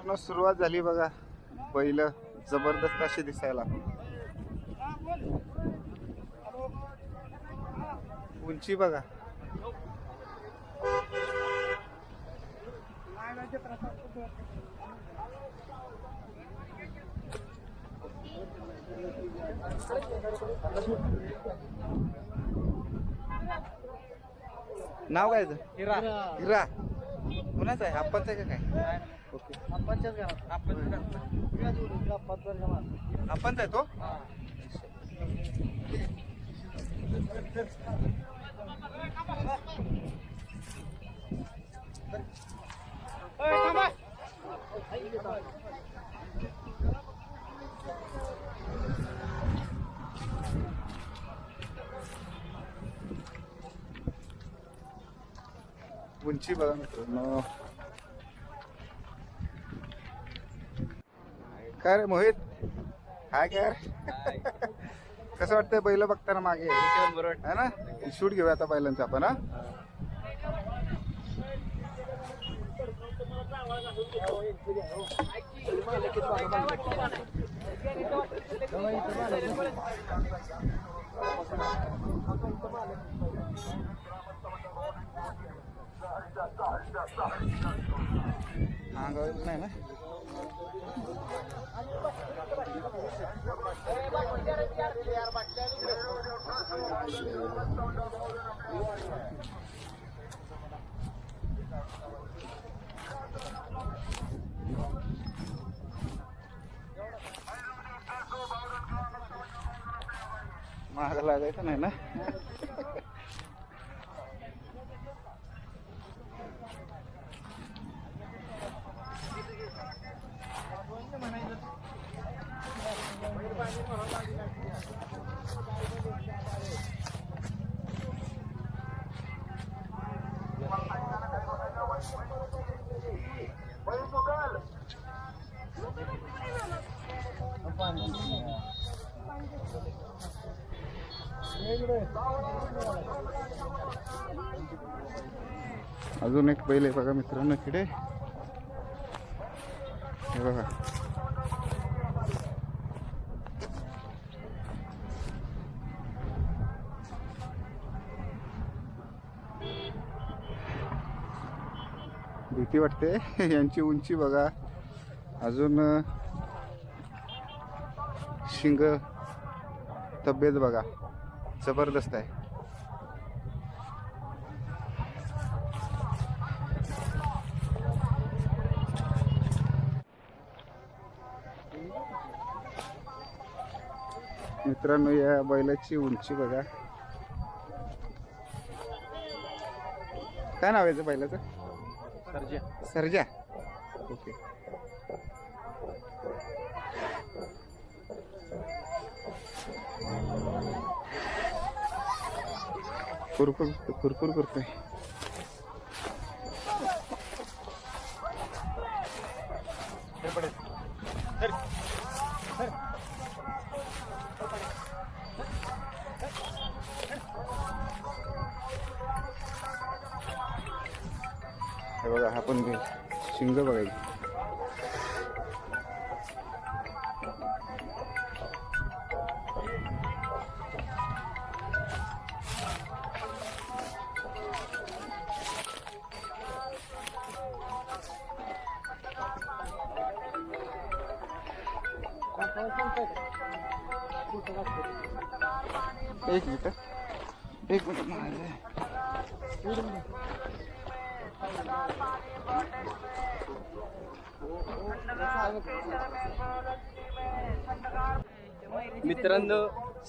मित्रांनो सुरुवात झाली बघा. पहिलं जबरदस्त अशी दिसायला. उंची बघा. नाव काय हिरा? हिरा कुणाच आहे? आपणच आहे का काय? ओके. आपणच आहे तो. उंची बघा मित्रांनो. काय रे मोहित? हाय काय? कसं वाटतंय बैल बघताना मागे? है ना. शूट घेऊया आता बैलांचा आपण. हा नाही ना. महाग लागायचं नाही ना. अजून एक बैल आहे बघा मित्रांनो इकडे. हे बघा. भीती वाटते. यांची उंची बघा. अजून शिंग तब्येत बघा जबरदस्त आहे. मित्रांनो या बैलाची उंची बघा. काय नाव आहे बैलाचं? सर्जा. सर्जा. ओके. कुरकुर कुरकुर करतोय. हे बघा हा पण शिंग बघायची. एक मिनिट. एक मिनिट म्हणाले. मित्रांनो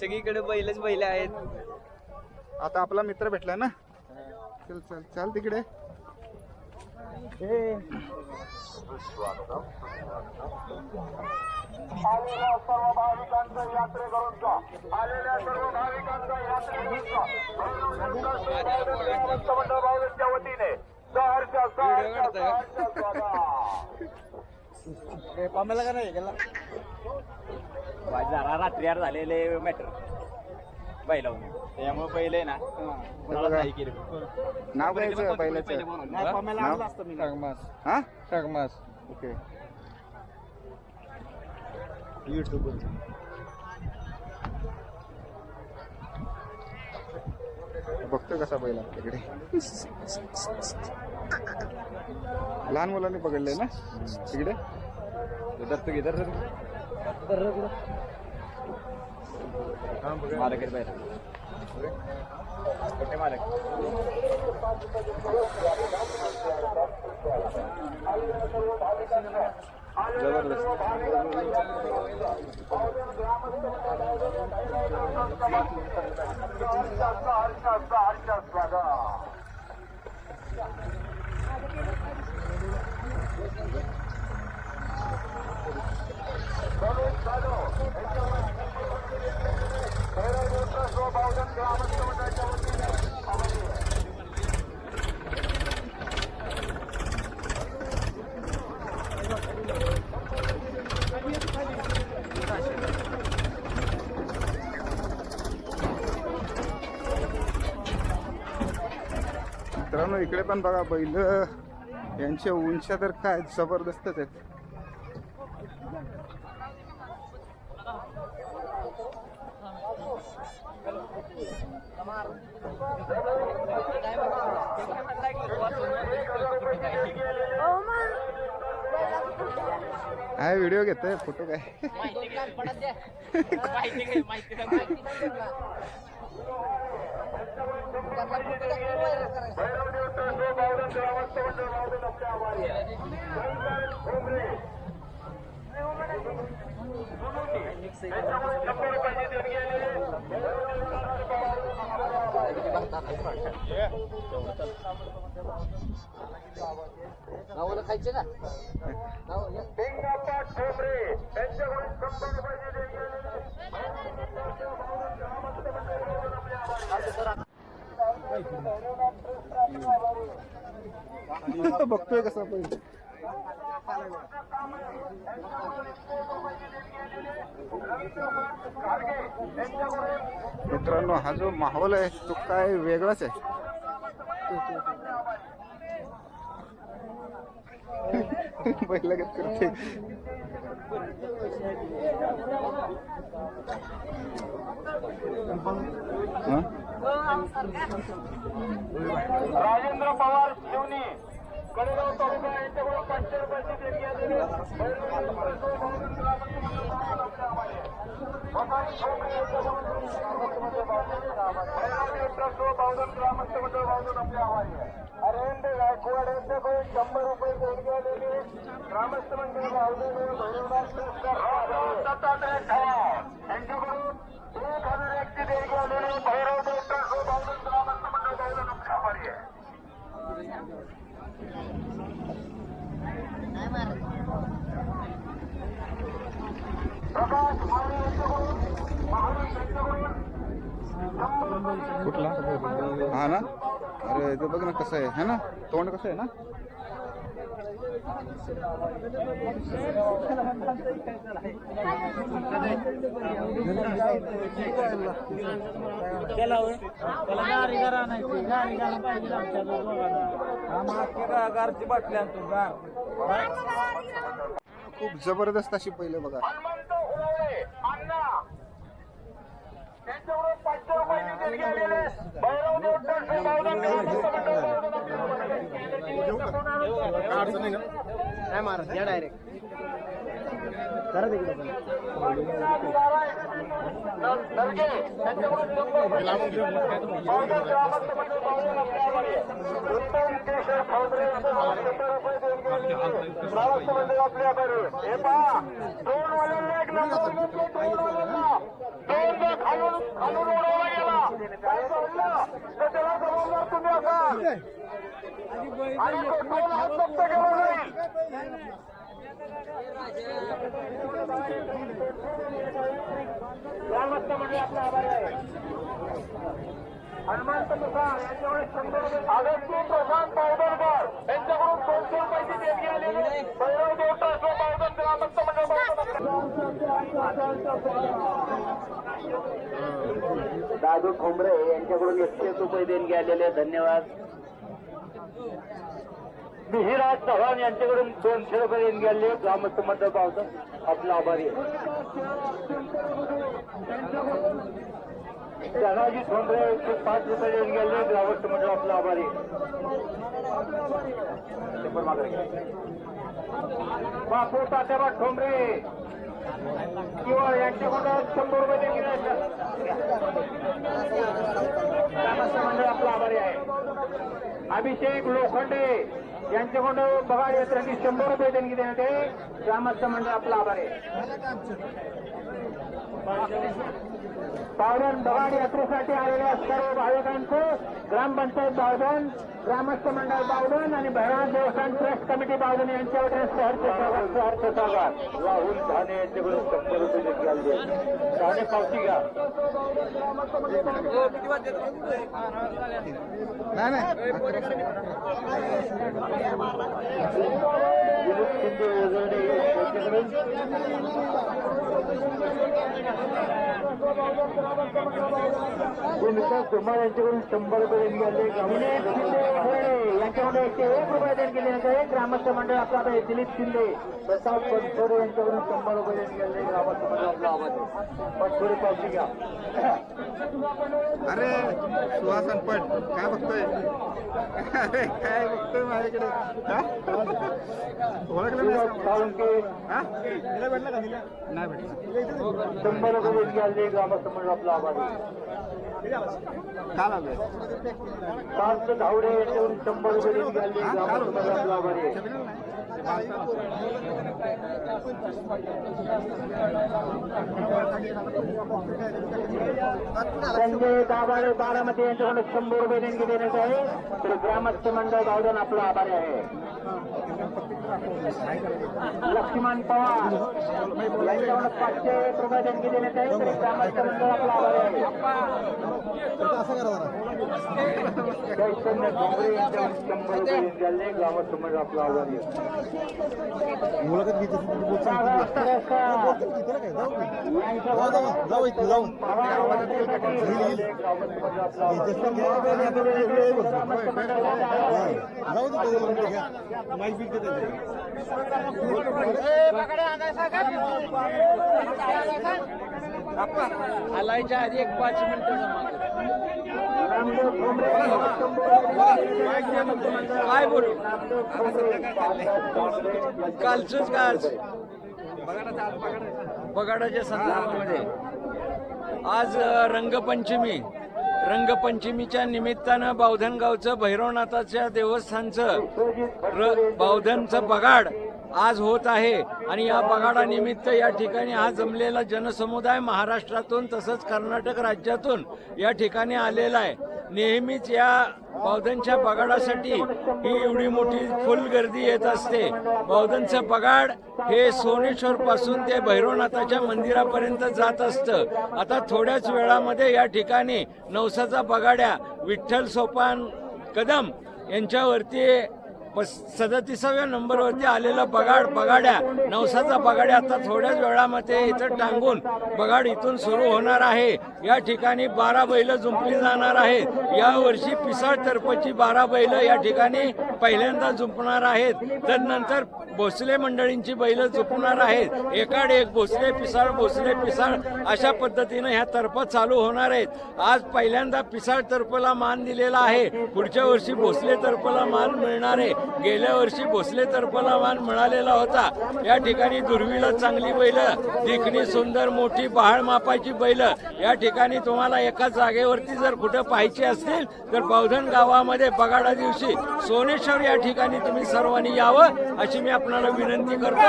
सगळीकडे बैलच बैल आहेत. आता आपला मित्र भेटला ना. चल चल चाल तिकडे. आलेल्या सर्व भाविकांचं यात्रेकरूंचा आलेल्या सर्व भाविकांचा यात्रेकरूंचा मंडळ भाविकांच्या वतीने पामेला का नाही गेला जरा रात्री यार झालेले मॅटर बैला त्यामुळे पहिले ना नाही केलं. नाव घ्यायचं बैलाचं. पामेला आणलं असतं मी. हा टगमास ओके युट्यूब बघतोय कसा बैल आपल्याकडे. लहान मुलांनी पकडलंय ना तिकडे. दत्तू घे दर मालक आहेत बाहेर कुठे मालक मित्रांनो इकडे पण बघा बैल यांच्या उंच्या तर काय जबरदस्तच आहेत. काय व्हिडिओ घेतोय फोटो काय खायचे का बघतोय कसा बैल. मित्रांनो हा जो माहोल आहे तो काय वेगळाच आहे. बैल लगेच करते. राजेंद्र पवार शिवनी कडेगाव तालुका यांच्याकडून 500 रुपयाची देणगी आलेली अरविंद गायकवाड यांच्याकडून 100 रुपये देणगी आलेली ग्रामस्थ मंडळ यांच्याकडून 1001 ची देणगी आलेली भैरव डॉक्टर ग्रामस्थ मंडळ आभारी आहे. कुठला हा ना. अरे ते बघ ना कसं आहे है ना. तोंड कसं आहे ना. खूप जबरदस्त अशी पहिले बघा. हनुमंत उराळे अण्णा त्यांच्याकडून 500 रुपयाची देणगी आलेली भैरव डॉक्टर काय मारत या डायरेक्ट करा तिकडे आपल्याकडे हे पहा 2 वाल्यांना 1 नंबर खालून उडवला गेला काय झालं तर त्याला जबाबदार तुम्ही असाल आणि कोण हात जप्त केला जाईल. ग्रामस्थ म्हणजे आपला आभारी आहे. हनुमंत प्रसाद यांच्याकडे 100 रुपये आगस्ती प्रशांत पावडरकर यांच्याकडून 200 रुपयाची देणगी आलेली भैरव देवता पावडर ग्रामस्थ म्हणजे दादू ठोंबरे यांच्याकडून 100 रुपये देणगी आलेले धन्यवाद. मिहिराज चव्हाण यांच्याकडून 200 रुपये देऊन गेले ग्रामस्थ मंडळ पावतं आपला आभारी आहे. धनाजी ठोंबरे 105 रुपये देऊन गेले ग्रामस्थ मंडळ आपला आभारी आहे. बापू तात्याबा ठोंबरे किंवा यांच्याकडून 100 रुपये देऊन गेले ग्रामस्थ मंडळ आपला आभारी आहे. अभिषेक लोखंडे यांच्याकडून बघा यात्रेची 100 रुपये देणगी देण्यात आहे. ग्रामस्थ मंडळ आपला आभार आहे. बावधन बघाड यात्रेसाठी आलेल्या सर्व भाविकांचं ग्रामपंचायत बावधन, ग्रामस्थ मंडळ बावधन आणि भैरवनाथ देवस्थान ट्रस्ट कमिटी बावधन यांच्या वतीने सहर्ष स्वागत. राहुल ठाणे यांच्याकडून 100 रुपये देणगी आली आहे. ठाणे पावती घ्या. कुमार यांच्याकडून 100 रुपये देणगी आली. यांच्याकडून 101 रुपये देणगी देण्यात आहे. ग्रामस्थ मंडळ आपला आहे. दिलीप शिंदे, प्रताप पनसोडे यांच्याकडून 100 रुपये देणगी आली. ग्रामस्थ मंडळ आपला आवाज पनसोडे पावती घ्या. अरे सुहासन पट काय बघतोय? अरे काय बघतोय माझ्याकडे? ओळखलं नाही भेटलं. 100 रुपये देणगी आली. ग्रामस्थ मंडळ आपला आवाज काल आलोय. पार्थ धावडे यांच्याकडून 100 रुपये देणगी आली. ग्रामस्थ मंडळ आपला आभार आहे. संजय दाभाडे बारामती यांच्याकडून 100 रुपये देणगी देण्यात आहे. तर ग्रामस्थ मंडळ बावधन आपला आभारी आहे. लक्ष्मण पवार यांच्याकडून 501 रुपये देणगी देण्यात आहे. तर ग्रामस्थ मंडळ आपला आभारी आहे. चैतन्य डोंगरे यांच्याकडून 100 रुपये देणगी आली. ग्रामस्थ मंडळ आपला आभारी आहे. आलायच्या आधी 5 मिनिटं काय बोलू कालच बगाडाच्या संदर्भामध्ये आज रंगपंचमीच्या निमित्तानं बावधनगावचं भैरवनाथाच्या देवस्थानचं बावधनचं बगाड आज होत आहे. आणि या बगाडानिमित्त या ठिकाणी हा जमलेला जनसमुदाय महाराष्ट्रातून तसंच कर्नाटक राज्यातून या ठिकाणी आलेला आहे. नेहमीच या बावधनच्या बगाडासाठी ही एवढी मोठी फुल गर्दी येत असते. बावधनचं बगाड हे सोनेश्वर पासून ते भैरवनाथाच्या मंदिरापर्यंत जात असतं. आता थोड्याच वेळामध्ये या ठिकाणी नवसाचा बगाड्या विठ्ठल सोपान कदम यांच्यावरती 37व्या नंबरवरती आलेला बगाड्या नवसाचा बगाड्या आता थोड्याच वेळामध्ये इथं टांगून बगाड इथून सुरू होणार आहे. या ठिकाणी 12 बैल जुंपली जाणार आहेत. यावर्षी पिसाळ तर्फेची 12 बैल या ठिकाणी पहिल्यांदा जुंपणार आहेत. तदनंतर भोसले मंडळींची बैल जुंपणार आहेत. एकाड एक भोसले पिसाळ अशा पद्धतीनं ह्या तर्फा चालू होणार आहेत. आज पहिल्यांदा पिसाळ तर्फला मान दिलेला आहे. पुढच्या वर्षी भोसले तर्फला मान मिळणार आहे. गेल्या वर्षी भोसले तर्फला मान मिळालेला होता. या ठिकाणी दुर्विला चांगली बैल, देखणी सुंदर मोठी बहाळ मापाची बैल या ठिकाणी तुम्हाला एका जागेवरती जर कुठं पाहायची असतील तर बावधन गावामध्ये बगाडा दिवशी सोनेश्वर या ठिकाणी तुम्ही सर्वांनी यावं अशी मी आपल्याला विनंती करतो.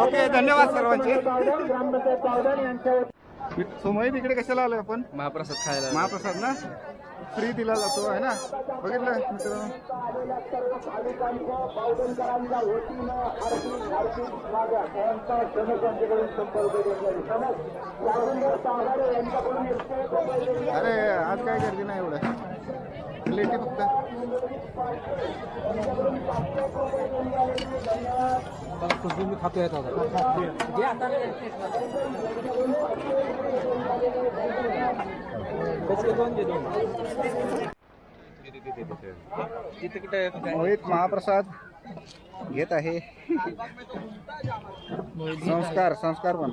ओके, धन्यवाद सर्वांचे. सोमवारी तिकडे कशाला आलोय आपण? महाप्रसाद खायला. महाप्रसाद ना फ्री दिला जातो आहे ना. बघितलं मित्रांनो. अरे आज काय गर्दी नाही एवढं. प्लेटी फक्त. मी खातो येत मोहित महाप्रसाद घेत आहे. संस्कार संस्कार पण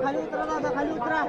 खाली उतरा दादा, खाली उतरा.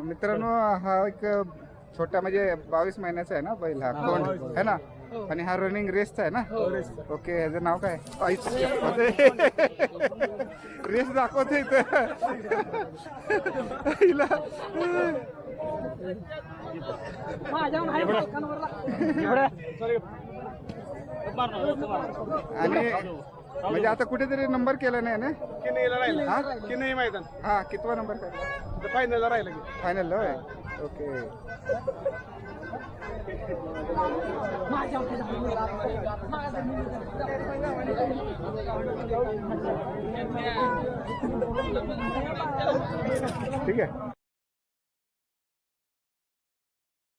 मित्रांनो, हा एक छोटा म्हणजे 22 महिन्याचा आहे ना बैल, हा कोण आहे ना, आणि हा रनिंग रेसचा आहे ना. ओके, ह्याचं नाव काय? रेस दाखवते इथं. आणि म्हणजे आता कुठेतरी नंबर केला नाही ना, की नाही माहिती. हा कितवा नंबर काय? फायनलला राहिलं की. फायनल होय. ओके. ठीक आहे.